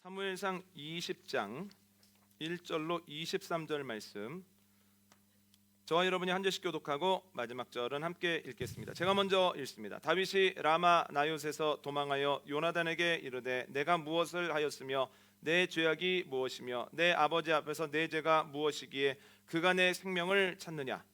사무엘상 20장 1절로 23절 말씀, 저와 여러분이 한 절씩 교독하고 마지막 절은 함께 읽겠습니다. 제가 먼저 읽습니다. 다윗이 라마 나요스에서 도망하여 요나단에게 이르되 내가 무엇을 하였으며 내 죄악이 무엇이며 내 아버지 앞에서 내 죄가 무엇이기에 그가 내 생명을 찾느냐.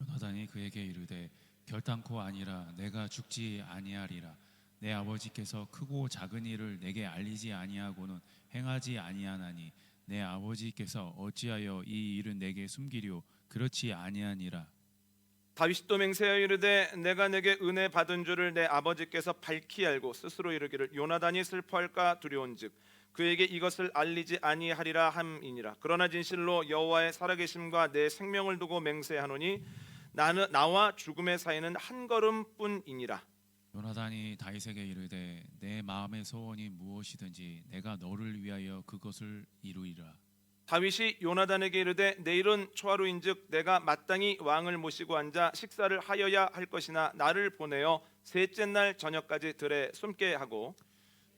요나단이 그에게 이르되 결단코 아니라 내가 죽지 아니하리라. 내 아버지께서 크고 작은 일을 내게 알리지 아니하고는 행하지 아니하나니 내 아버지께서 어찌하여 이 일은 내게 숨기려 그렇지 아니하니라. 다윗이 또 맹세하여 이르되 내가 내게 은혜 받은 줄을 내 아버지께서 밝히 알고 스스로 이르기를 요나단이 슬퍼할까 두려운즉 그에게 이것을 알리지 아니하리라 함이니라. 그러나 진실로 여호와의 살아계심과 내 생명을 두고 맹세하노니 나와 죽음의 사이는 한 걸음뿐이니라. 요나단이 다윗에게 이르되 내 마음의 소원이 무엇이든지 내가 너를 위하여 그것을 이루리라. 다윗이 요나단에게 이르되 내일은 초하루인즉 내가 마땅히 왕을 모시고 앉아 식사를 하여야 할 것이나 나를 보내어 셋째 날 저녁까지 들에 숨게 하고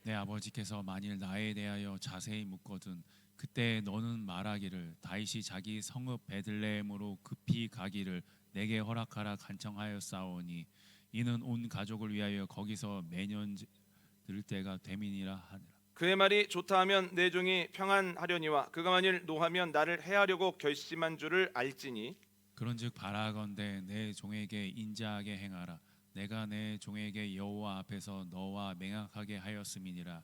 내 아버지께서 만일 나에 대하여 자세히 묻거든 그때 너는 말하기를 다윗이 자기 성읍 베들레헴으로 급히 가기를 내게 허락하라 간청하였사오니 이는 온 가족을 위하여 거기서 매년 들 때가 됨이니라 하니라. 그의 말이 좋다 하면 내 종이 평안하려니와 그가 만일 노하면 나를 해하려고 결심한 줄을 알지니 그런즉 바라건대 내 종에게 인자하게 행하라. 내가 내 종에게 여호와 앞에서 너와 맹약하게 하였음이니라.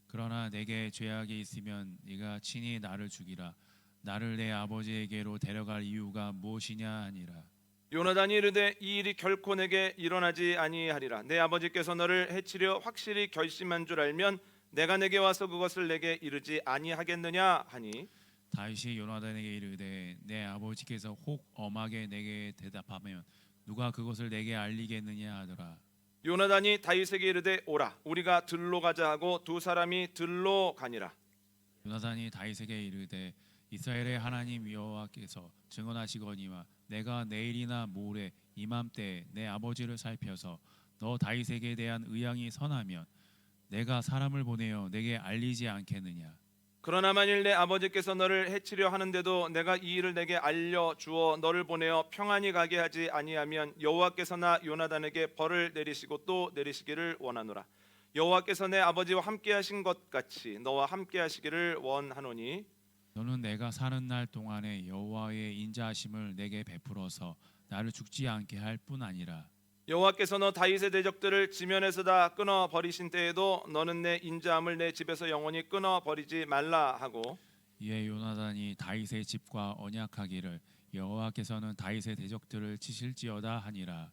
그러나 내게 죄악이 있으면 네가 친히 나를 죽이라. 나를 내 아버지에게로 데려갈 이유가 무엇이냐 하니라. 요나단이 이르되 이 일이 결코 내게 일어나지 아니하리라. 내 아버지께서 너를 해치려 확실히 결심한 줄 알면 내가 내게 와서 그것을 내게 이르지 아니하겠느냐 하니 다윗이 요나단에게 이르되 내 아버지께서 혹 엄하게 내게 대답하면 누가 그것을 내게 알리겠느냐 하더라. 요나단이 다윗에게 이르되 오라 우리가 들로 가자 하고 두 사람이 들로 가니라. 요나단이 다윗에게 이르되 이스라엘의 하나님 여호와께서 증언하시거니와 내가 내일이나 모레 이맘때 내 아버지를 살펴서 너 다윗에게 대한 의향이 선하면 내가 사람을 보내어 내게 알리지 않겠느냐. 그러나 만일 내 아버지께서 너를 해치려 하는데도 내가 이 일을 내게 알려 주어 너를 보내어 평안히 가게 하지 아니하면 여호와께서나 요나단에게 벌을 내리시고 또 내리시기를 원하노라. 여호와께서 내 아버지와 함께 하신 것 같이 너와 함께 하시기를 원하노니 너는 내가 사는 날 동안에 여호와의 인자하심을 내게 베풀어서 나를 죽지 않게 할 뿐 아니라 여호와께서 너 다윗의 대적들을 지면에서 다 끊어 버리신 때에도 너는 내 인자함을 내 집에서 영원히 끊어 버리지 말라 하고 이에 요나단이 다윗의 집과 언약하기를 여호와께서는 다윗의 대적들을 치실지어다 하니라.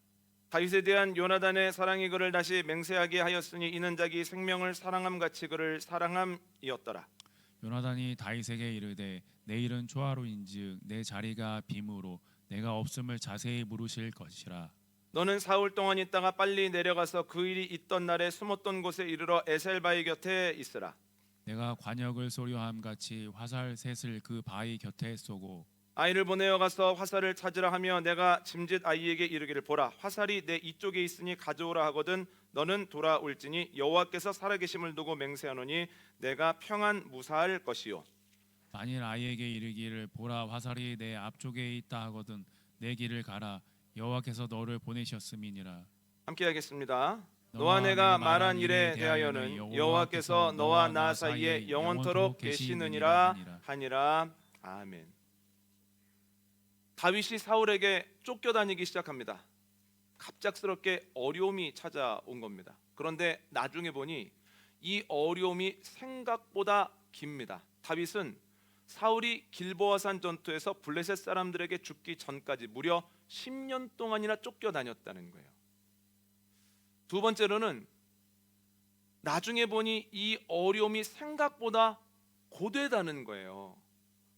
다윗에 대한 요나단의 사랑이 그를 다시 맹세하게 하였으니 이는 자기 생명을 사랑함 같이 그를 사랑함이었더라. 요나단이 다윗에게 이르되 내일은 초하루인즉 내 자리가 빔으로 내가 없음을 자세히 물으실 것이라. 너는 사흘 동안 있다가 빨리 내려가서 그 일이 있던 날에 숨었던 곳에 이르러 에셀 바위 곁에 있으라. 내가 관역을 쏘려함 같이 화살 셋을 그 바위 곁에 쏘고 아이를 보내어 가서 화살을 찾으라 하며 내가 짐짓 아이에게 이르기를 보라 화살이 내 이쪽에 있으니 가져오라 하거든 너는 돌아올지니 여호와께서 살아계심을 두고 맹세하노니 내가 평안 무사할 것이요. 만일 아이에게 이르기를 보라 화살이 내 앞쪽에 있다 하거든 내 길을 가라 여호와께서 너를 보내셨음이니라. 함께 하겠습니다. 너와 내가 말한 일에 대하여는 여호와께서 너와 나 사이에 영원토록 계시느니라 하니라. 아멘. 다윗이 사울에게 쫓겨다니기 시작합니다. 갑작스럽게 어려움이 찾아온 겁니다. 그런데 나중에 보니 이 어려움이 생각보다 깁니다. 다윗은 사울이 길보아산 전투에서 블레셋 사람들에게 죽기 전까지 무려 10년 동안이나 쫓겨다녔다는 거예요. 두 번째로는 나중에 보니 이 어려움이 생각보다 고되다는 거예요.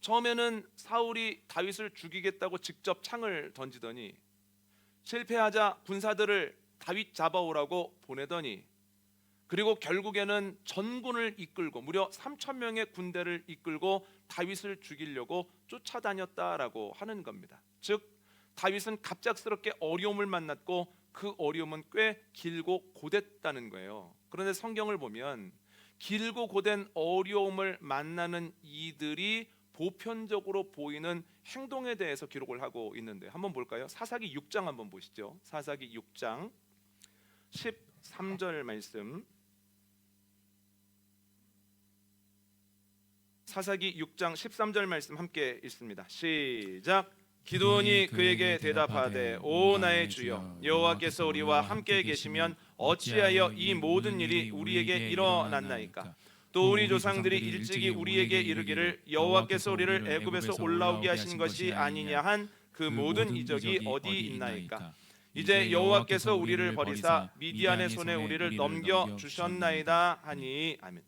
처음에는 사울이 다윗을 죽이겠다고 직접 창을 던지더니 실패하자 군사들을 다윗 잡아오라고 보내더니 그리고 결국에는 전군을 이끌고 무려 3,000명의 군대를 이끌고 다윗을 죽이려고 쫓아다녔다라고 하는 겁니다. 즉 다윗은 갑작스럽게 어려움을 만났고 그 어려움은 꽤 길고 고됐다는 거예요. 그런데 성경을 보면 길고 고된 어려움을 만나는 이들이 보편적으로 보이는 행동에 대해서 기록을 하고 있는데 한번 볼까요? 사사기 6장 한번 보시죠. 사사기 6장 13절 말씀. 사사기 6장 13절 말씀 함께 읽습니다. 시작. 기드온이 그에게 대답하되 오 나의 주여 여호와께서 우리와 함께 계시면 어찌하여 이 모든 일이 우리에게 일어났나이까? 또 우리 조상들이 일찍이 우리에게 이르기를 여호와께서 우리를 애굽에서 올라오게 하신 것이 아니냐 한 그 모든 이적이 어디 있나이까? 이제 여호와께서 우리를 버리사 미디안의 손에 우리를 넘겨 주셨나이다 하니. 아멘.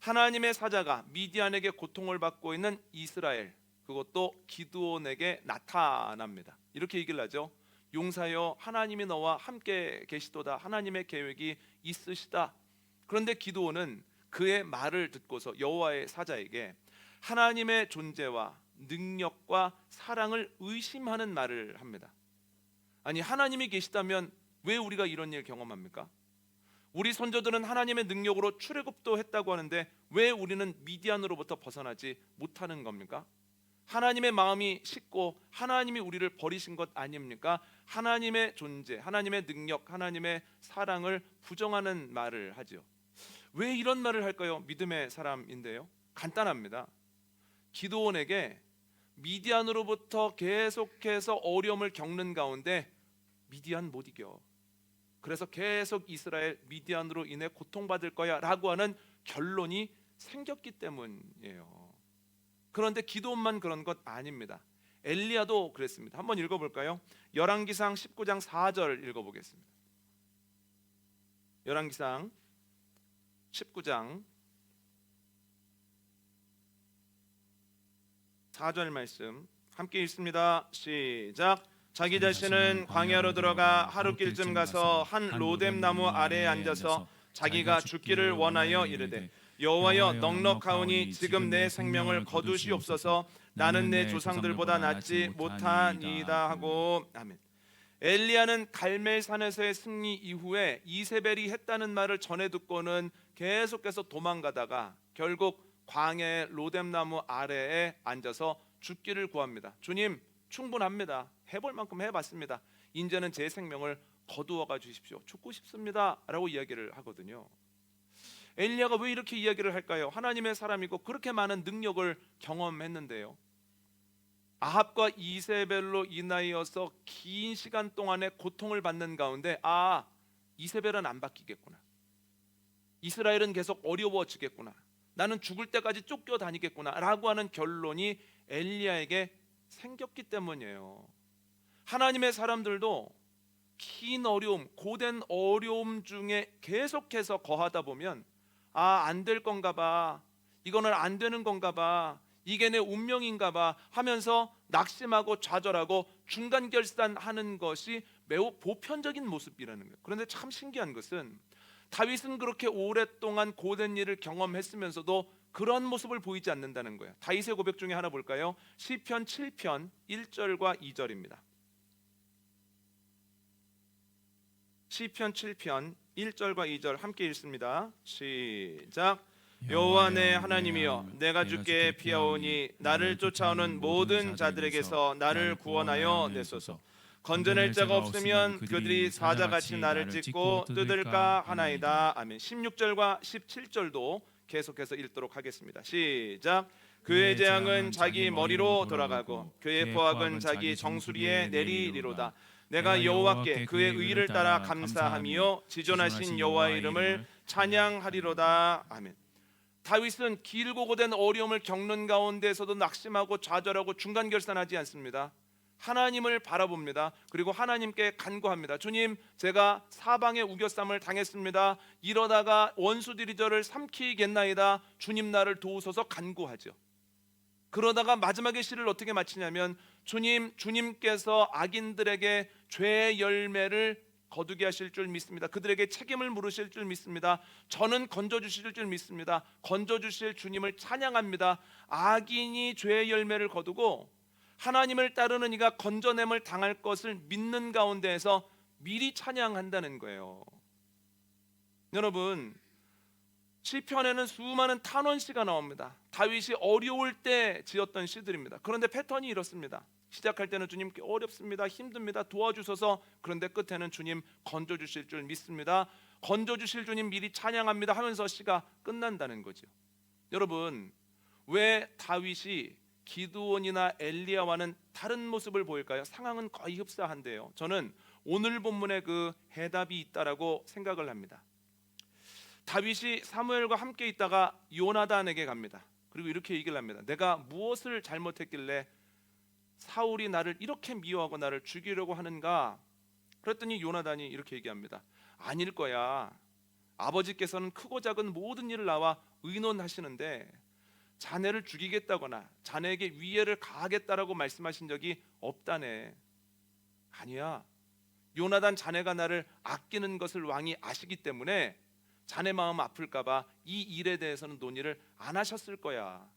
하나님의 사자가 미디안에게 고통을 받고 있는 이스라엘, 그것도 기드온에게 나타납니다. 이렇게 얘기를 하죠. 용사여 하나님이 너와 함께 계시도다. 하나님의 계획이 있으시다. 그런데 기드온은 그의 말을 듣고서 여호와의 사자에게 하나님의 존재와 능력과 사랑을 의심하는 말을 합니다. 아니, 하나님이 계시다면 왜 우리가 이런 일 경험합니까? 우리 선조들은 하나님의 능력으로 출애굽도 했다고 하는데 왜 우리는 미디안으로부터 벗어나지 못하는 겁니까? 하나님의 마음이 식고 하나님이 우리를 버리신 것 아닙니까? 하나님의 존재, 하나님의 능력, 하나님의 사랑을 부정하는 말을 하죠. 왜 이런 말을 할까요? 믿음의 사람인데요. 간단합니다. 기드온에게 미디안으로부터 계속해서 어려움을 겪는 가운데 미디안 못 이겨. 그래서 계속 이스라엘 미디안으로 인해 고통받을 거야 라고 하는 결론이 생겼기 때문이에요. 그런데 기드온만 그런 것 아닙니다. 엘리야도 그랬습니다. 한번 읽어볼까요? 열왕기상 19장 4절 읽어보겠습니다. 열왕기상 19장 4절 말씀 함께 읽습니다. 시작. 자기 자신은 광야로 들어가 하룻길쯤 가서 한 로뎀 나무 아래에 앉아서 자기가 죽기를 원하여 이르되 여호와여 넉넉하오니 지금 내 생명을 거두시옵소서. 나는 내 조상들보다 낫지 못하니이다 하고. 아멘. 엘리야는 갈멜산에서의 승리 이후에 이세벨이 했다는 말을 전해 듣고는 계속해서 도망가다가 결국 광야의 로뎀 나무 아래에 앉아서 죽기를 구합니다. 주님, 충분합니다. 해볼 만큼 해봤습니다. 이제는 제 생명을 거두어가 주십시오. 죽고 싶습니다 라고 이야기를 하거든요. 엘리야가 왜 이렇게 이야기를 할까요? 하나님의 사람이고 그렇게 많은 능력을 경험했는데요. 아합과 이세벨로 인하여서 긴 시간 동안의 고통을 받는 가운데 이세벨은 안 바뀌겠구나. 이스라엘은 계속 어려워지겠구나. 나는 죽을 때까지 쫓겨다니겠구나 라고 하는 결론이 엘리야에게 생겼기 때문이에요. 하나님의 사람들도 긴 어려움, 고된 어려움 중에 계속해서 거하다 보면 안 될 건가 봐, 이거는 안 되는 건가 봐, 이게 내 운명인가 봐 하면서 낙심하고 좌절하고 중간 결단하는 것이 매우 보편적인 모습이라는 거예요. 그런데 참 신기한 것은 다윗은 그렇게 오랫동안 고된 일을 경험했으면서도 그런 모습을 보이지 않는다는 거예요. 다윗의 고백 중에 하나 볼까요? 시편 7편 1절과 2절입니다. 시편 7편 1절과 2절 함께 읽습니다. 시작. 여호와 내 하나님이여, 내가 주께 피하오니 나를 쫓아오는 모든 자들에게서 나를 구원하여 내소서. 건져낼 자가 없으면 그들이 사자같이 나를 찢고 뜯을까 하나이다. 아멘. 16절과 17절도 계속해서 읽도록 하겠습니다. 시작. 그의 재앙은 자기 머리로 돌아가고 그의 포악은 자기 정수리에 내리리로다. 내가 여호와께 그의 의를 따라 감사하며 지존하신 여호와의 이름을 찬양하리로다. 아멘. 다윗은 길고 고된 어려움을 겪는 가운데서도 낙심하고 좌절하고 중간 결단하지 않습니다. 하나님을 바라봅니다. 그리고 하나님께 간구합니다. 주님, 제가 사방에 우겨쌈을 당했습니다. 이러다가 원수들이 저를 삼키겠나이다. 주님, 나를 도우소서 간구하죠. 그러다가 마지막의 시를 어떻게 마치냐면 주님께서 악인들에게 죄의 열매를 거두게 하실 줄 믿습니다. 그들에게 책임을 물으실 줄 믿습니다. 저는 건져주실 줄 믿습니다. 건져주실 주님을 찬양합니다. 악인이 죄의 열매를 거두고 하나님을 따르는 이가 건져냄을 당할 것을 믿는 가운데에서 미리 찬양한다는 거예요. 여러분, 시편에는 수많은 탄원시가 나옵니다. 다윗이 어려울 때 지었던 시들입니다. 그런데 패턴이 이렇습니다. 시작할 때는 주님 어렵습니다, 힘듭니다, 도와주셔서, 그런데 끝에는 주님 건져주실 줄 믿습니다, 건져주실 주님 미리 찬양합니다 하면서 시가 끝난다는 거죠. 여러분, 왜 다윗이 기드온이나 엘리야와는 다른 모습을 보일까요? 상황은 거의 흡사한데요, 저는 오늘 본문에 그 해답이 있다라고 생각을 합니다. 다윗이 사무엘과 함께 있다가 요나단에게 갑니다. 그리고 이렇게 얘기를 합니다. 내가 무엇을 잘못했길래 사울이 나를 이렇게 미워하고 나를 죽이려고 하는가? 그랬더니 요나단이 이렇게 얘기합니다. 아닐 거야. 아버지께서는 크고 작은 모든 일을 나와 의논하시는데 자네를 죽이겠다거나 자네에게 위해를 가하겠다라고 말씀하신 적이 없다네. 아니야. 요나단, 자네가 나를 아끼는 것을 왕이 아시기 때문에 자네 마음 아플까봐 이 일에 대해서는 논의를 안 하셨을 거야.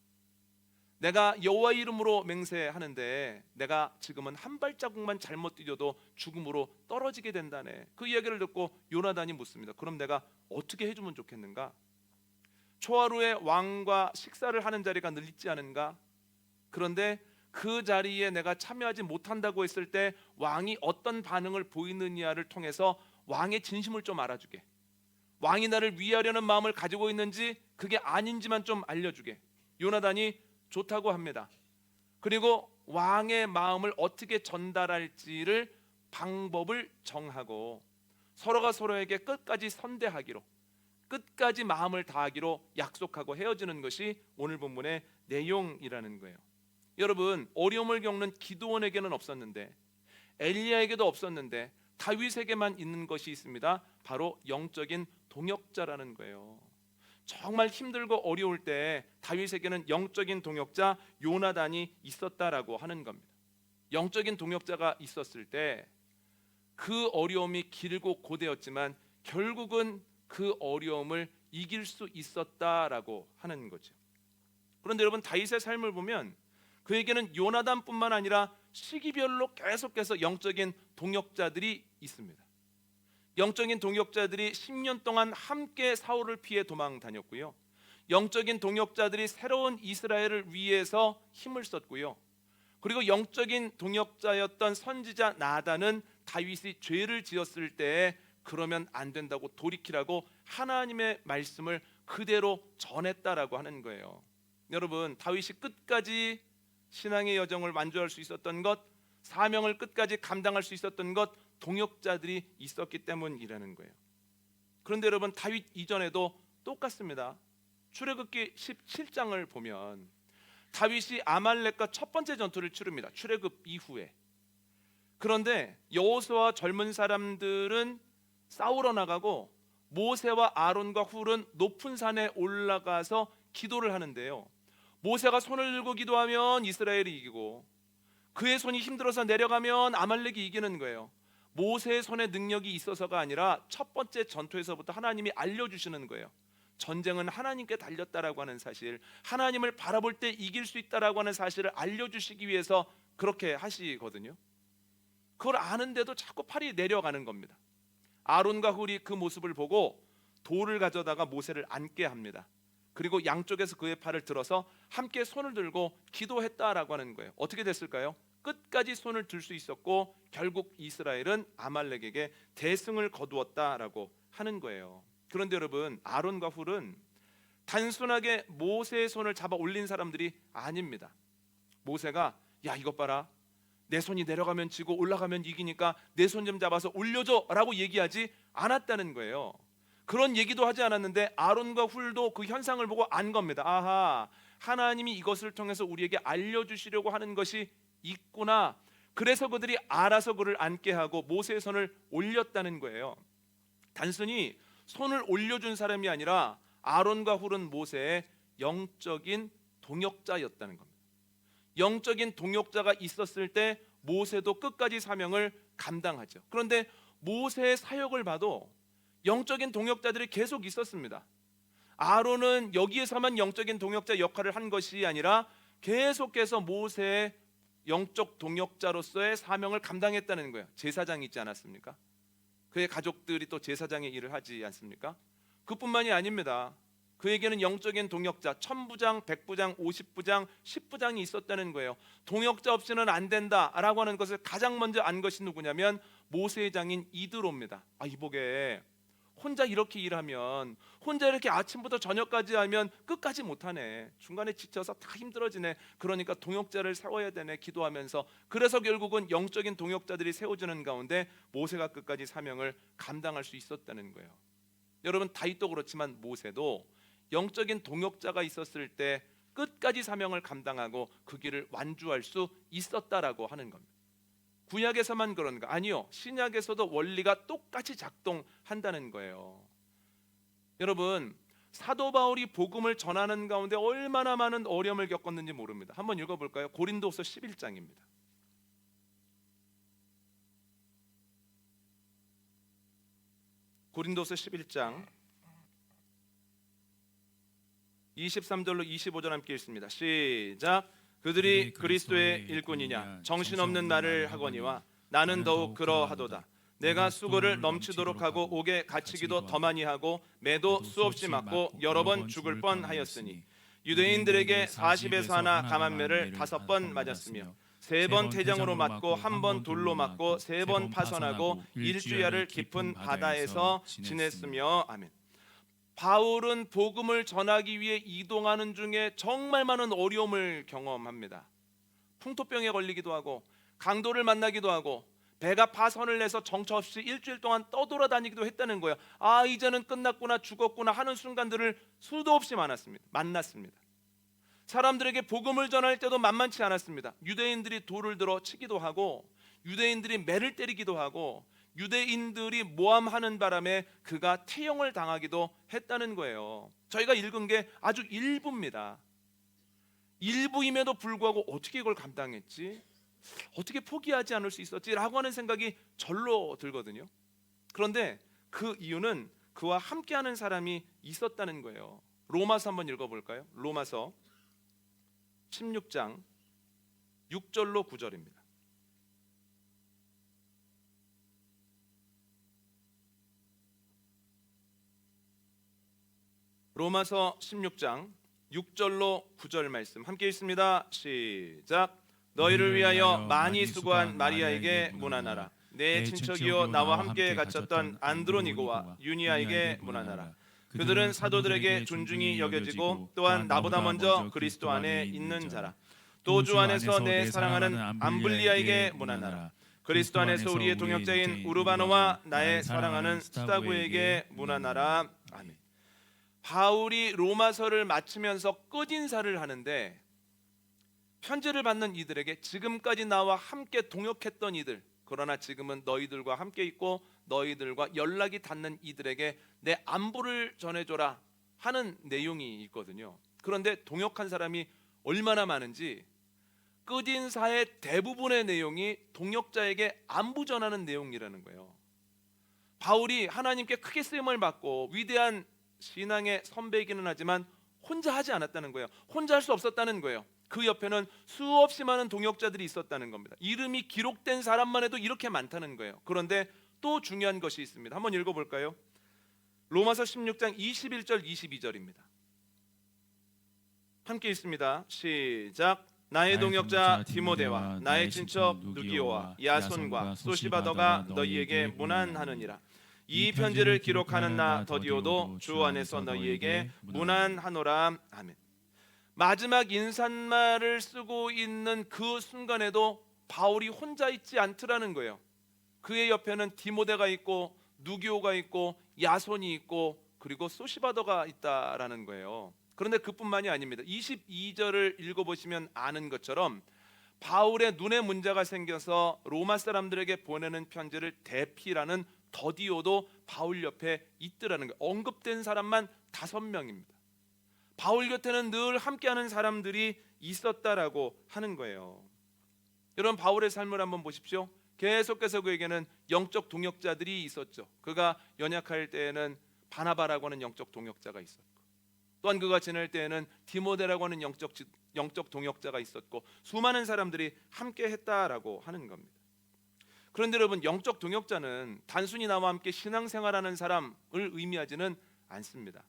내가 여호와 이름으로 맹세하는데 내가 지금은 한 발자국만 잘못 뛰어도 죽음으로 떨어지게 된다네. 그 이야기를 듣고 요나단이 묻습니다. 그럼 내가 어떻게 해주면 좋겠는가? 초하루에 왕과 식사를 하는 자리가 늘 있지 않은가? 그런데 그 자리에 내가 참여하지 못한다고 했을 때 왕이 어떤 반응을 보이느냐를 통해서 왕의 진심을 좀 알아주게, 왕이 나를 위하려는 마음을 가지고 있는지 그게 아닌지만 좀 알려주게. 요나단이 좋다고 합니다. 그리고 왕의 마음을 어떻게 전달할지를 방법을 정하고 서로가 서로에게 끝까지 선대하기로, 끝까지 마음을 다하기로 약속하고 헤어지는 것이 오늘 본문의 내용이라는 거예요. 여러분, 어려움을 겪는 기드온에게는 없었는데, 엘리야에게도 없었는데 다윗에게만 있는 것이 있습니다. 바로 영적인 동역자라는 거예요. 정말 힘들고 어려울 때 다윗에게는 영적인 동역자 요나단이 있었다라고 하는 겁니다. 영적인 동역자가 있었을 때 그 어려움이 길고 고되었지만 결국은 그 어려움을 이길 수 있었다라고 하는 거죠. 그런데 여러분, 다윗의 삶을 보면 그에게는 요나단뿐만 아니라 시기별로 계속해서 영적인 동역자들이 있습니다. 영적인 동역자들이 10년 동안 함께 사울을 피해 도망 다녔고요, 영적인 동역자들이 새로운 이스라엘을 위해서 힘을 썼고요, 그리고 영적인 동역자였던 선지자 나단은 다윗이 죄를 지었을 때 그러면 안 된다고 돌이키라고 하나님의 말씀을 그대로 전했다라고 하는 거예요. 여러분, 다윗이 끝까지 신앙의 여정을 완주할 수 있었던 것, 사명을 끝까지 감당할 수 있었던 것, 동역자들이 있었기 때문이라는 거예요. 그런데 여러분, 다윗 이전에도 똑같습니다. 출애굽기 17장을 보면 다윗이 아말렉과 첫 번째 전투를 치릅니다. 출애굽 이후에. 그런데 여호수아와 젊은 사람들은 싸우러 나가고 모세와 아론과 훌은 높은 산에 올라가서 기도를 하는데요, 모세가 손을 들고 기도하면 이스라엘이 이기고 그의 손이 힘들어서 내려가면 아말렉이 이기는 거예요. 모세의 손에 능력이 있어서가 아니라 첫 번째 전투에서부터 하나님이 알려주시는 거예요. 전쟁은 하나님께 달렸다라고 하는 사실, 하나님을 바라볼 때 이길 수 있다라고 하는 사실을 알려주시기 위해서 그렇게 하시거든요. 그걸 아는데도 자꾸 팔이 내려가는 겁니다. 아론과 훌이 그 모습을 보고 돌을 가져다가 모세를 앉게 합니다. 그리고 양쪽에서 그의 팔을 들어서 함께 손을 들고 기도했다라고 하는 거예요. 어떻게 됐을까요? 끝까지 손을 들 수 있었고 결국 이스라엘은 아말렉에게 대승을 거두었다라고 하는 거예요. 그런데 여러분, 아론과 훌은 단순하게 모세의 손을 잡아 올린 사람들이 아닙니다. 모세가 야, 이것 봐라, 내 손이 내려가면 지고 올라가면 이기니까 내 손 좀 잡아서 올려줘 라고 얘기하지 않았다는 거예요. 그런 얘기도 하지 않았는데 아론과 훌도 그 현상을 보고 안 겁니다. 아하, 하나님이 이것을 통해서 우리에게 알려주시려고 하는 것이 있구나. 그래서 그들이 알아서 그를 앉게 하고 모세의 손을 올렸다는 거예요. 단순히 손을 올려준 사람이 아니라 아론과 훌은 모세의 영적인 동역자였다는 겁니다. 영적인 동역자가 있었을 때 모세도 끝까지 사명을 감당하죠. 그런데 모세의 사역을 봐도 영적인 동역자들이 계속 있었습니다. 아론은 여기에서만 영적인 동역자 역할을 한 것이 아니라 계속해서 모세의 영적 동역자로서의 사명을 감당했다는 거예요. 제사장이 있지 않았습니까? 그의 가족들이 또 제사장의 일을 하지 않습니까? 그뿐만이 아닙니다. 그에게는 영적인 동역자 1000부장, 100부장, 50부장, 10부장이 있었다는 거예요. 동역자 없이는 안 된다라고 하는 것을 가장 먼저 안 것이 누구냐면 모세의 장인 이드로입니다. 이보게 혼자 이렇게 일하면, 혼자 이렇게 아침부터 저녁까지 하면 끝까지 못하네. 중간에 지쳐서 다 힘들어지네. 그러니까 동역자를 세워야 되네. 기도하면서. 그래서 결국은 영적인 동역자들이 세워지는 가운데 모세가 끝까지 사명을 감당할 수 있었다는 거예요. 여러분, 다윗도 그렇지만 모세도 영적인 동역자가 있었을 때 끝까지 사명을 감당하고 그 길을 완주할 수 있었다라고 하는 겁니다. 구약에서만 그런가? 아니요, 신약에서도 원리가 똑같이 작동한다는 거예요. 여러분, 사도 바울이 복음을 전하는 가운데 얼마나 많은 어려움을 겪었는지 모릅니다. 한번 읽어볼까요? 고린도서 11장입니다. 고린도서 11장 23절로 25절 함께 읽습니다. 시작. 그들이 그리스도의 일꾼이냐 정신없는 말을 하거니와 나는 더욱 그러하도다. 내가 수고를 넘치도록 하고 옥에 갇히기도 더 많이 하고 매도 수없이 맞고 여러 번 죽을 뻔하였으니 유대인들에게 40에서 하나 감한매를 5번 맞았으며 3번 태장으로 맞고 1번 돌로 맞고 3번 파선하고 일주야를 깊은 바다에서 지냈으며. 아멘. 바울은 복음을 전하기 위해 이동하는 중에 정말 많은 어려움을 경험합니다. 풍토병에 걸리기도 하고 강도를 만나기도 하고 배가 파선을 내서 정처 없이 일주일 동안 떠돌아다니기도 했다는 거예요. 이제는 끝났구나, 죽었구나 하는 순간들을 수도 없이 만났습니다. 사람들에게 복음을 전할 때도 만만치 않았습니다. 유대인들이 돌을 들어 치기도 하고 유대인들이 매를 때리기도 하고 유대인들이 모함하는 바람에 그가 태형을 당하기도 했다는 거예요. 저희가 읽은 게 아주 일부입니다. 일부임에도 불구하고 어떻게 이걸 감당했지? 어떻게 포기하지 않을 수 있었지? 라고 하는 생각이 절로 들거든요. 그런데 그 이유는 그와 함께하는 사람이 있었다는 거예요. 로마서 한번 읽어볼까요? 로마서 16장 6절로 9절입니다. 로마서 16장 6절로 9절 말씀 함께 읽습니다. 시작. 너희를 위하여 많이 수고한 마리아에게 문안하라. 내 친척이요 나와 함께 갇혔던 안드로니고와 유니아에게 문안하라. 그들은 사도들에게 존중이 여겨지고 또한 나보다 먼저 그리스도 안에 있는 자라. 또 주 안에서 내 사랑하는 암블리아에게 문안하라. 그리스도 안에서 우리의 동역자인 우르바노와 나의 사랑하는 스타구에게 문안하라. 아멘. 바울이 로마서를 마치면서 끝인사를 하는데 편지를 받는 이들에게 지금까지 나와 함께 동역했던 이들, 그러나 지금은 너희들과 함께 있고 너희들과 연락이 닿는 이들에게 내 안부를 전해줘라 하는 내용이 있거든요. 그런데 동역한 사람이 얼마나 많은지 끝인사의 대부분의 내용이 동역자에게 안부 전하는 내용이라는 거예요. 바울이 하나님께 크게 쓰임을 받고 위대한 신앙의 선배이기는 하지만 혼자 하지 않았다는 거예요. 혼자 할 수 없었다는 거예요. 그 옆에는 수없이 많은 동역자들이 있었다는 겁니다. 이름이 기록된 사람만 해도 이렇게 많다는 거예요. 그런데 또 중요한 것이 있습니다. 한번 읽어볼까요? 로마서 16장 21절 22절입니다. 함께 읽습니다. 시작. 나의 동역자 디모데와 나의 친척 누기오와 야손과 소시바더가 너희에게 문안하느니라. 이 편지를 기록하는 나 더디오도 주 안에서 너희에게 문안하노라. 아멘. 마지막 인사말을 쓰고 있는 그 순간에도 바울이 혼자 있지 않더라는 거예요. 그의 옆에는 디모데가 있고 누기오가 있고 야손이 있고 그리고 소시바더가 있다라는 거예요. 그런데 그뿐만이 아닙니다. 22절을 읽어보시면 아는 것처럼 바울의 눈에 문제가 생겨서 로마 사람들에게 보내는 편지를 대피라는 더디오도 바울 옆에 있더라는 거예요. 언급된 사람만 5명입니다. 바울 곁에는 늘 함께하는 사람들이 있었다라고 하는 거예요. 여러분, 바울의 삶을 한번 보십시오. 계속해서 그에게는 영적 동역자들이 있었죠. 그가 연약할 때에는 바나바라고 하는 영적 동역자가 있었고, 또한 그가 지낼 때에는 디모데라고 하는 영적 동역자가 있었고, 수많은 사람들이 함께했다라고 하는 겁니다. 그런데 여러분, 영적 동역자는 단순히 나와 함께 신앙생활하는 사람을 의미하지는 않습니다.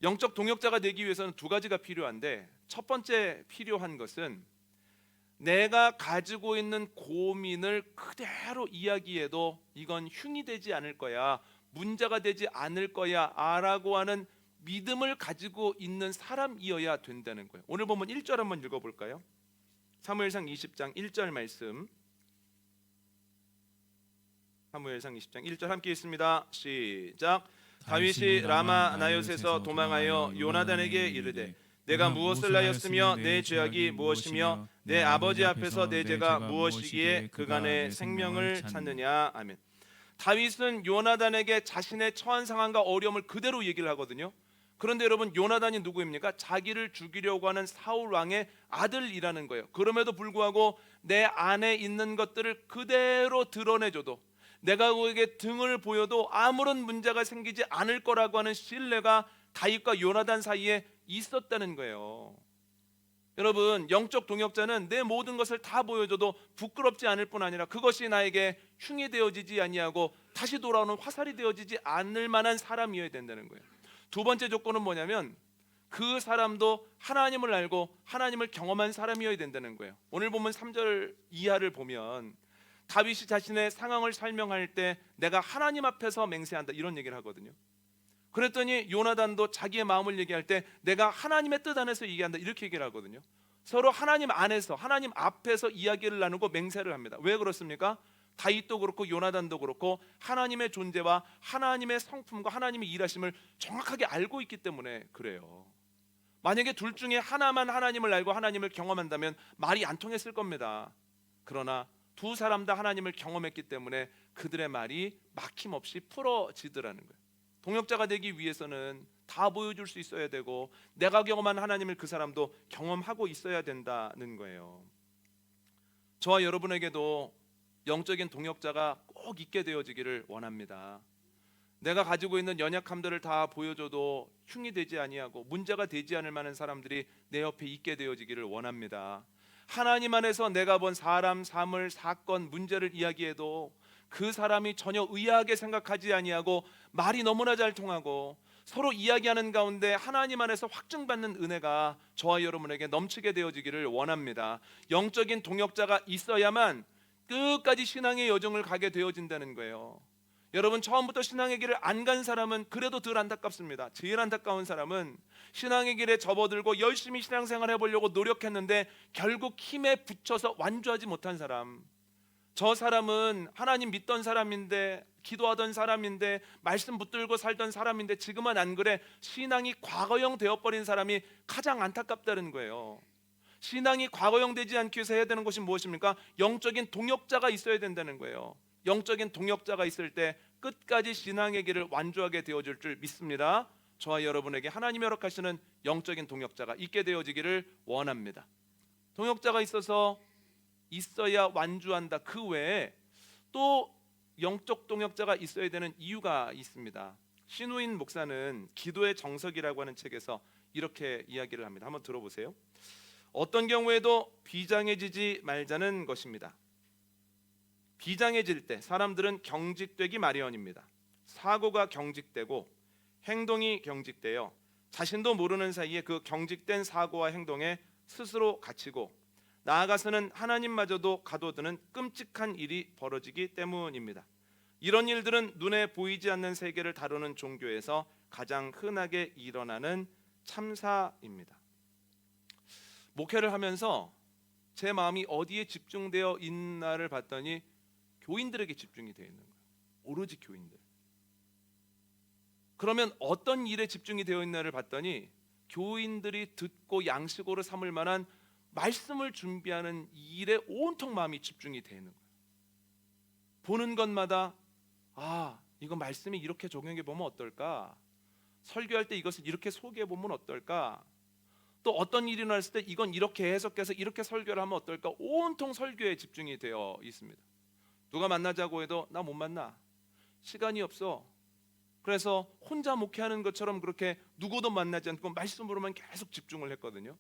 영적 동역자가 되기 위해서는 두 가지가 필요한데, 첫 번째 필요한 것은 내가 가지고 있는 고민을 그대로 이야기해도 이건 흉이 되지 않을 거야, 문제가 되지 않을 거야 라고 하는 믿음을 가지고 있는 사람이어야 된다는 거예요. 오늘 보면 1절 한번 읽어볼까요? 사무엘상 20장 1절 말씀, 사무엘상 20장 1절 함께 읽습니다. 시작. 다윗이 라마 나요스에서 도망하여 요나단에게 이르되 내가 무엇을 하였으며 내 죄악이 무엇이며 내 아버지 앞에서 내 죄가 무엇이기에 그간의 생명을 찾느냐. 아멘. 다윗은 요나단에게 자신의 처한 상황과 어려움을 그대로 얘기를 하거든요. 그런데 여러분, 요나단이 누구입니까? 자기를 죽이려고 하는 사울 왕의 아들이라는 거예요. 그럼에도 불구하고 내 안에 있는 것들을 그대로 드러내줘도, 내가 그에게 등을 보여도 아무런 문제가 생기지 않을 거라고 하는 신뢰가 다윗과 요나단 사이에 있었다는 거예요. 여러분, 영적 동역자는 내 모든 것을 다 보여줘도 부끄럽지 않을 뿐 아니라 그것이 나에게 흉이 되어지지 아니하고 다시 돌아오는 화살이 되어지지 않을 만한 사람이어야 된다는 거예요. 두 번째 조건은 뭐냐면 그 사람도 하나님을 알고 하나님을 경험한 사람이어야 된다는 거예요. 오늘 보면 3절 이하를 보면 다윗이 자신의 상황을 설명할 때 내가 하나님 앞에서 맹세한다 이런 얘기를 하거든요. 그랬더니 요나단도 자기의 마음을 얘기할 때 내가 하나님의 뜻 안에서 얘기한다 이렇게 얘기를 하거든요. 서로 하나님 안에서, 하나님 앞에서 이야기를 나누고 맹세를 합니다. 왜 그렇습니까? 다윗도 그렇고 요나단도 그렇고 하나님의 존재와 하나님의 성품과 하나님의 일하심을 정확하게 알고 있기 때문에 그래요. 만약에 둘 중에 하나만 하나님을 알고 하나님을 경험한다면 말이 안 통했을 겁니다. 그러나 두 사람 다 하나님을 경험했기 때문에 그들의 말이 막힘없이 풀어지더라는 거예요. 동역자가 되기 위해서는 다 보여줄 수 있어야 되고 내가 경험한 하나님을 그 사람도 경험하고 있어야 된다는 거예요. 저와 여러분에게도 영적인 동역자가 꼭 있게 되어지기를 원합니다. 내가 가지고 있는 연약함들을 다 보여줘도 흉이 되지 아니하고 문제가 되지 않을 만한 사람들이 내 옆에 있게 되어지기를 원합니다. 하나님 안에서 내가 본 사람, 사물, 사건, 문제를 이야기해도 그 사람이 전혀 의아하게 생각하지 아니하고 말이 너무나 잘 통하고 서로 이야기하는 가운데 하나님 안에서 확증받는 은혜가 저와 여러분에게 넘치게 되어지기를 원합니다. 영적인 동역자가 있어야만 끝까지 신앙의 여정을 가게 되어진다는 거예요. 여러분, 처음부터 신앙의 길을 안 간 사람은 그래도 덜 안타깝습니다. 제일 안타까운 사람은 신앙의 길에 접어들고 열심히 신앙생활 해보려고 노력했는데 결국 힘에 부쳐서 완주하지 못한 사람. 저 사람은 하나님 믿던 사람인데, 기도하던 사람인데, 말씀 붙들고 살던 사람인데 지금은 안 그래. 신앙이 과거형 되어버린 사람이 가장 안타깝다는 거예요. 신앙이 과거형 되지 않기 위해서 해야 되는 것이 무엇입니까? 영적인 동역자가 있어야 된다는 거예요. 영적인 동역자가 있을 때 끝까지 신앙의 길을 완주하게 되어질 줄 믿습니다. 저와 여러분에게 하나님이 허락하시는 영적인 동역자가 있게 되어지기를 원합니다. 동역자가 있어야 완주한다. 그 외에 또 영적 동역자가 있어야 되는 이유가 있습니다. 신우인 목사는 기도의 정석이라고 하는 책에서 이렇게 이야기를 합니다. 한번 들어보세요. 어떤 경우에도 비장해지지 말자는 것입니다. 비장해질 때 사람들은 경직되기 마련입니다. 사고가 경직되고 행동이 경직되어 자신도 모르는 사이에 그 경직된 사고와 행동에 스스로 갇히고 나아가서는 하나님마저도 가둬두는 끔찍한 일이 벌어지기 때문입니다. 이런 일들은 눈에 보이지 않는 세계를 다루는 종교에서 가장 흔하게 일어나는 참사입니다. 목회를 하면서 제 마음이 어디에 집중되어 있나를 봤더니 교인들에게 집중이 되어 있는 거예요. 오로지 교인들. 그러면 어떤 일에 집중이 되어 있나를 봤더니 교인들이 듣고 양식으로 삼을 만한 말씀을 준비하는 일에 온통 마음이 집중이 되어 있는 거예요. 보는 것마다 이거 말씀이 이렇게 적용해 보면 어떨까? 설교할 때 이것을 이렇게 소개해 보면 어떨까? 또 어떤 일이 일어났을 때 이건 이렇게 해석해서 이렇게 설교를 하면 어떨까? 온통 설교에 집중이 되어 있습니다. 누가 만나자고 해도 나 못 만나. 시간이 없어. 그래서 혼자 목회하는 것처럼 그렇게 누구도 만나지 않고 말씀으로만 계속 집중을 했거든요.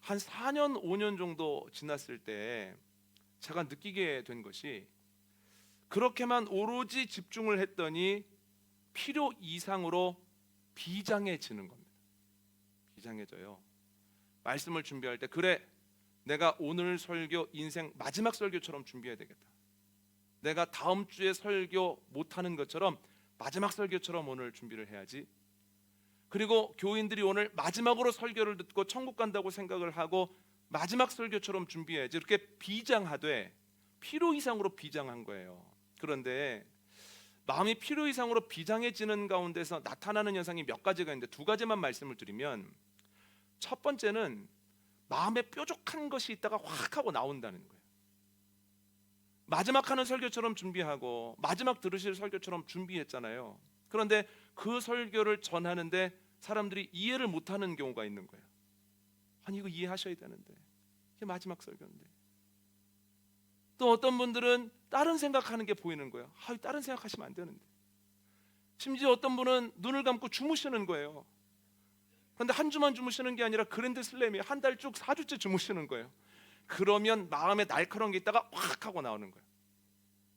한 4년, 5년 정도 지났을 때 제가 느끼게 된 것이 그렇게만 오로지 집중을 했더니 필요 이상으로 비장해지는 겁니다. 비장해져요. 말씀을 준비할 때 그래, 내가 오늘 설교 인생 마지막 설교처럼 준비해야 되겠다. 내가 다음 주에 설교 못하는 것처럼 마지막 설교처럼 오늘 준비를 해야지. 그리고 교인들이 오늘 마지막으로 설교를 듣고 천국 간다고 생각을 하고 마지막 설교처럼 준비해야지. 이렇게 비장하되 필요 이상으로 비장한 거예요. 그런데 마음이 필요 이상으로 비장해지는 가운데서 나타나는 현상이 몇 가지가 있는데 두 가지만 말씀을 드리면, 첫 번째는 마음에 뾰족한 것이 있다가 확 하고 나온다는 거예요. 마지막 하는 설교처럼 준비하고 마지막 들으실 설교처럼 준비했잖아요. 그런데 그 설교를 전하는데 사람들이 이해를 못하는 경우가 있는 거예요. 아니 이거 이해하셔야 되는데, 이게 마지막 설교인데. 또 어떤 분들은 다른 생각하는 게 보이는 거예요. 다른 생각하시면 안 되는데. 심지어 어떤 분은 눈을 감고 주무시는 거예요. 그런데 한 주만 주무시는 게 아니라 그랜드 슬램이 한 달 쭉 4주째 주무시는 거예요. 그러면 마음에 날카로운 게 있다가 확 하고 나오는 거예요.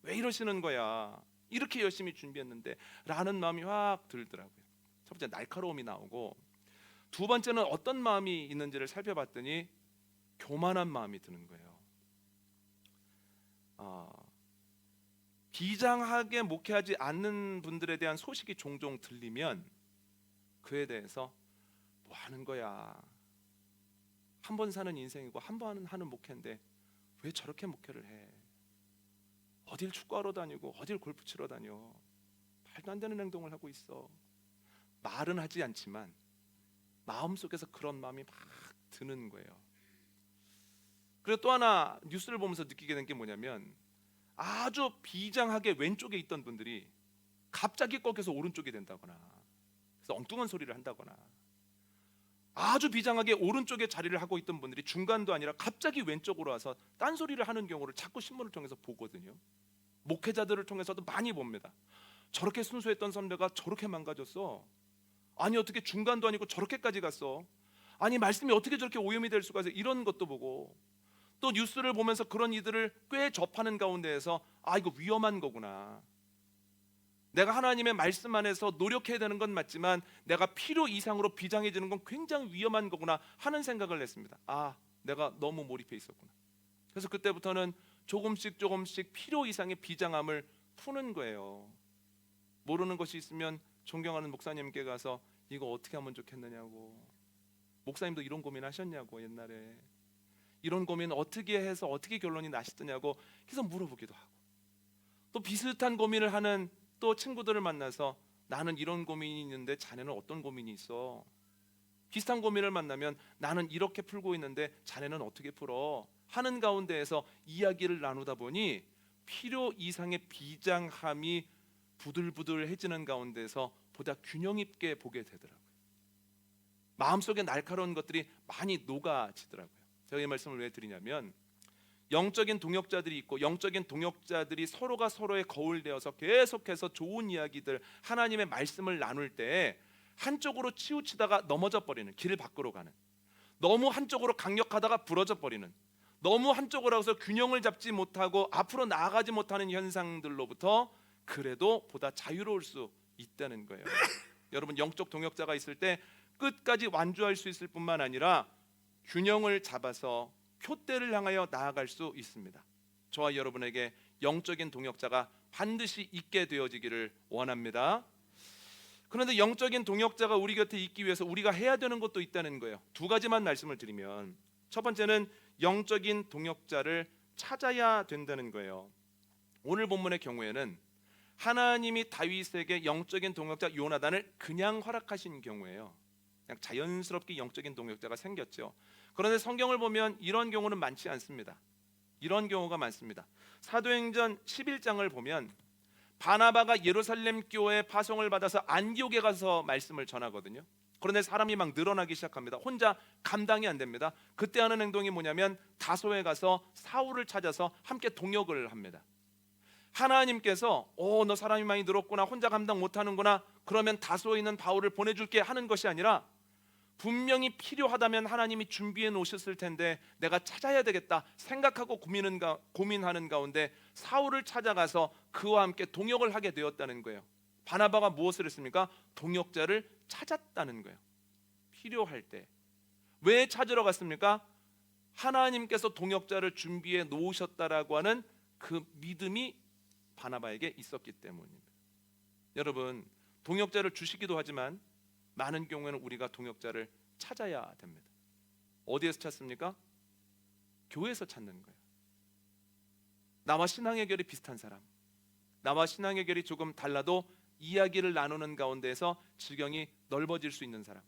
왜 이러시는 거야? 이렇게 열심히 준비했는데 라는 마음이 확 들더라고요. 첫 번째 날카로움이 나오고, 두 번째는 어떤 마음이 있는지를 살펴봤더니 교만한 마음이 드는 거예요. 비장하게 목회하지 않는 분들에 대한 소식이 종종 들리면 그에 대해서 뭐 하는 거야? 한 번 사는 인생이고 한 번 하는 목회인데 왜 저렇게 목회를 해? 어딜 축구하러 다니고 어딜 골프 치러 다녀? 말도 안 되는 행동을 하고 있어. 말은 하지 않지만 마음속에서 그런 마음이 막 드는 거예요. 그리고 또 하나 뉴스를 보면서 느끼게 된 게 뭐냐면, 아주 비장하게 왼쪽에 있던 분들이 갑자기 꺾여서 오른쪽이 된다거나, 그래서 엉뚱한 소리를 한다거나, 아주 비장하게 오른쪽에 자리를 하고 있던 분들이 중간도 아니라 갑자기 왼쪽으로 와서 딴소리를 하는 경우를 자꾸 신문을 통해서 보거든요. 목회자들을 통해서도 많이 봅니다. 저렇게 순수했던 선배가 저렇게 망가졌어. 아니 어떻게 중간도 아니고 저렇게까지 갔어. 아니 말씀이 어떻게 저렇게 오염이 될 수가 있어. 이런 것도 보고, 또 뉴스를 보면서 그런 이들을 꽤 접하는 가운데에서 이거 위험한 거구나. 내가 하나님의 말씀 안에서 노력해야 되는 건 맞지만 내가 필요 이상으로 비장해지는 건 굉장히 위험한 거구나 하는 생각을 했습니다. 내가 너무 몰입해 있었구나. 그래서 그때부터는 조금씩 필요 이상의 비장함을 푸는 거예요. 모르는 것이 있으면 존경하는 목사님께 가서 이거 어떻게 하면 좋겠느냐고, 목사님도 이런 고민 하셨냐고, 옛날에 이런 고민 어떻게 해서 어떻게 결론이 나시더냐고 계속 물어보기도 하고, 또 비슷한 고민을 하는 또 친구들을 만나서 나는 이런 고민이 있는데 자네는 어떤 고민이 있어? 비슷한 고민을 만나면 나는 이렇게 풀고 있는데 자네는 어떻게 풀어? 하는 가운데에서 이야기를 나누다 보니 필요 이상의 비장함이 부들부들해지는 가운데서 보다 균형 있게 보게 되더라고요. 마음속에 날카로운 것들이 많이 녹아지더라고요. 제가 이 말씀을 왜 드리냐면, 영적인 동역자들이 있고 영적인 동역자들이 서로가 서로의 거울 되어서 계속해서 좋은 이야기들, 하나님의 말씀을 나눌 때 한쪽으로 치우치다가 넘어져 버리는, 길 밖으로 가는, 너무 한쪽으로 강력하다가 부러져 버리는, 너무 한쪽으로 해서 균형을 잡지 못하고 앞으로 나아가지 못하는 현상들로부터 그래도 보다 자유로울 수 있다는 거예요. 여러분, 영적 동역자가 있을 때 끝까지 완주할 수 있을 뿐만 아니라 균형을 잡아서 표대를 향하여 나아갈 수 있습니다. 저와 여러분에게 영적인 동역자가 반드시 있게 되어지기를 원합니다. 그런데 영적인 동역자가 우리 곁에 있기 위해서 우리가 해야 되는 것도 있다는 거예요. 두 가지만 말씀을 드리면, 첫 번째는 영적인 동역자를 찾아야 된다는 거예요. 오늘 본문의 경우에는 하나님이 다윗에게 영적인 동역자 요나단을 그냥 허락하신 경우예요. 그냥 자연스럽게 영적인 동역자가 생겼죠. 그런데 성경을 보면 이런 경우는 많지 않습니다. 이런 경우가 많습니다. 사도행전 11장을 보면 바나바가 예루살렘 교회에 파송을 받아서 안디옥에 가서 말씀을 전하거든요. 그런데 사람이 막 늘어나기 시작합니다. 혼자 감당이 안 됩니다. 그때 하는 행동이 뭐냐면 다소에 가서 사울을 찾아서 함께 동역을 합니다. 하나님께서 너 사람이 많이 늘었구나, 혼자 감당 못하는구나, 그러면 다소에 있는 바울을 보내줄게 하는 것이 아니라, 분명히 필요하다면 하나님이 준비해 놓으셨을 텐데 내가 찾아야 되겠다 생각하고 고민하는 가운데 사울을 찾아가서 그와 함께 동역을 하게 되었다는 거예요. 바나바가 무엇을 했습니까? 동역자를 찾았다는 거예요. 필요할 때 왜 찾으러 갔습니까? 하나님께서 동역자를 준비해 놓으셨다라고 하는 그 믿음이 바나바에게 있었기 때문입니다. 여러분, 동역자를 주시기도 하지만 많은 경우에는 우리가 동역자를 찾아야 됩니다. 어디에서 찾습니까? 교회에서 찾는 거예요. 나와 신앙의 결이 비슷한 사람, 나와 신앙의 결이 조금 달라도 이야기를 나누는 가운데에서 지경이 넓어질 수 있는 사람,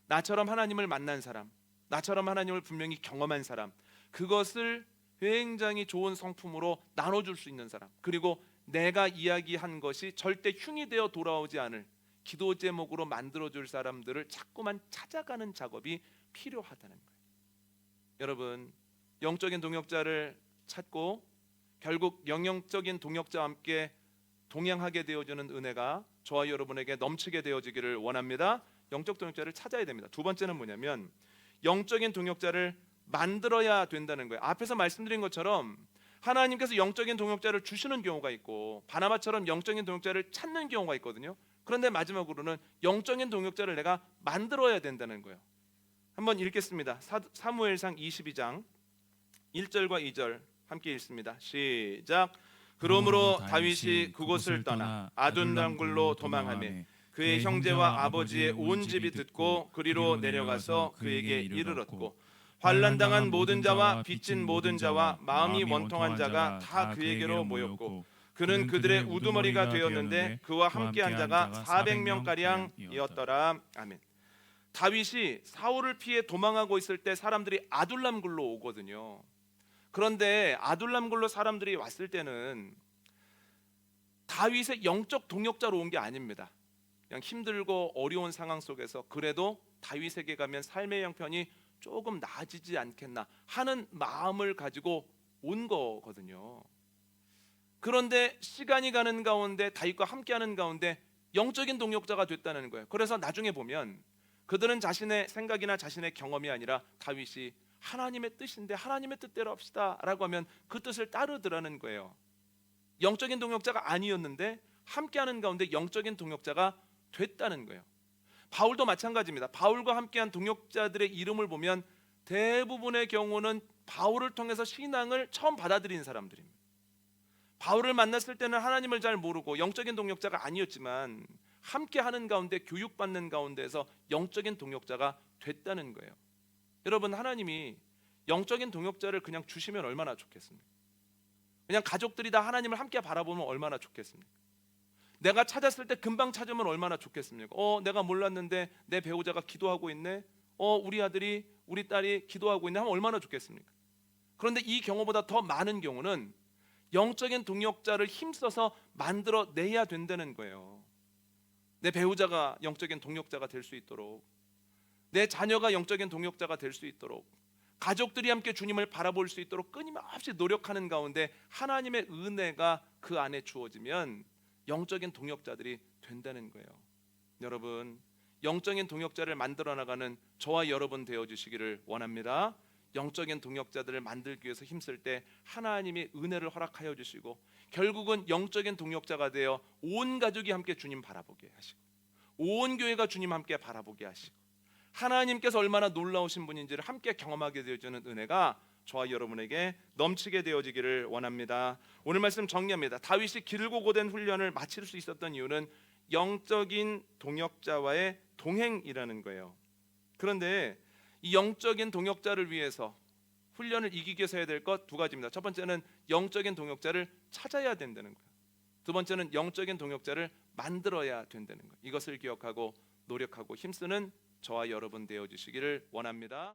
나처럼 하나님을 만난 사람, 나처럼 하나님을 분명히 경험한 사람, 그것을 굉장히 좋은 성품으로 나눠줄 수 있는 사람, 그리고 내가 이야기한 것이 절대 흉이 되어 돌아오지 않을 기도 제목으로 만들어줄 사람들을 자꾸만 찾아가는 작업이 필요하다는 거예요. 여러분, 영적인 동역자를 찾고 결국 영적인 동역자와 함께 동행하게 되어지는 은혜가 저와 여러분에게 넘치게 되어지기를 원합니다. 영적 동역자를 찾아야 됩니다. 두 번째는 뭐냐면 영적인 동역자를 만들어야 된다는 거예요. 앞에서 말씀드린 것처럼 하나님께서 영적인 동역자를 주시는 경우가 있고 바나바처럼 영적인 동역자를 찾는 경우가 있거든요. 그런데 마지막으로는 영적인 동역자를 내가 만들어야 된다는 거예요. 한번 읽겠습니다. 사무엘상 22장 1절과 2절 함께 읽습니다. 시작. 그러므로 다윗이 그곳을 떠나 아둔람굴로 도망하며 그의 형제와 아버지의 온 집이 듣고 그리로 내려가서 그에게 이르렀고 환난당한 모든 자와 빚진 모든 자와 마음이 원통한 자가 다 그에게로 모였고 그는 그들의 우두머리가 되었는데 그와 함께한 자가 400명가량이었더라. 아멘. 다윗이 사울을 피해 도망하고 있을 때 사람들이 아둘람굴로 오거든요. 그런데 아둘람굴로 사람들이 왔을 때는 다윗의 영적 동역자로 온 게 아닙니다. 그냥 힘들고 어려운 상황 속에서 그래도 다윗에게 가면 삶의 형편이 조금 나아지지 않겠나 하는 마음을 가지고 온 거거든요. 그런데 시간이 가는 가운데 다윗과 함께하는 가운데 영적인 동역자가 됐다는 거예요. 그래서 나중에 보면 그들은 자신의 생각이나 자신의 경험이 아니라 다윗이 하나님의 뜻인데 하나님의 뜻대로 합시다 라고 하면 그 뜻을 따르더라는 거예요. 영적인 동역자가 아니었는데 함께하는 가운데 영적인 동역자가 됐다는 거예요. 바울도 마찬가지입니다. 바울과 함께한 동역자들의 이름을 보면 대부분의 경우는 바울을 통해서 신앙을 처음 받아들인 사람들입니다. 바울을 만났을 때는 하나님을 잘 모르고 영적인 동역자가 아니었지만 함께하는 가운데 교육받는 가운데서 영적인 동역자가 됐다는 거예요. 여러분, 하나님이 영적인 동역자를 그냥 주시면 얼마나 좋겠습니까? 그냥 가족들이 다 하나님을 함께 바라보면 얼마나 좋겠습니까? 내가 찾았을 때 금방 찾으면 얼마나 좋겠습니까? 내가 몰랐는데 내 배우자가 기도하고 있네. 우리 아들이 우리 딸이 기도하고 있네 하면 얼마나 좋겠습니까? 그런데 이 경우보다 더 많은 경우는 영적인 동역자를 힘써서 만들어내야 된다는 거예요. 내 배우자가 영적인 동역자가 될 수 있도록, 내 자녀가 영적인 동역자가 될 수 있도록, 가족들이 함께 주님을 바라볼 수 있도록 끊임없이 노력하는 가운데 하나님의 은혜가 그 안에 주어지면 영적인 동역자들이 된다는 거예요. 여러분, 영적인 동역자를 만들어 나가는 저와 여러분 되어 주시기를 원합니다. 영적인 동역자들을 만들기 위해서 힘쓸 때 하나님이 은혜를 허락하여 주시고 결국은 영적인 동역자가 되어 온 가족이 함께 주님 바라보게 하시고 온 교회가 주님 함께 바라보게 하시고 하나님께서 얼마나 놀라우신 분인지를 함께 경험하게 되어주는 은혜가 저와 여러분에게 넘치게 되어지기를 원합니다. 오늘 말씀 정리합니다. 다윗이 길고 고된 훈련을 마칠 수 있었던 이유는 영적인 동역자와의 동행이라는 거예요. 그런데 이 영적인 동역자를 위해서 훈련을 이기기 위해서 해야 될 것 두 가지입니다. 첫 번째는 영적인 동역자를 찾아야 된다는 거예요. 두 번째는 영적인 동역자를 만들어야 된다는 거예요. 이것을 기억하고 노력하고 힘쓰는 저와 여러분 되어 주시기를 원합니다.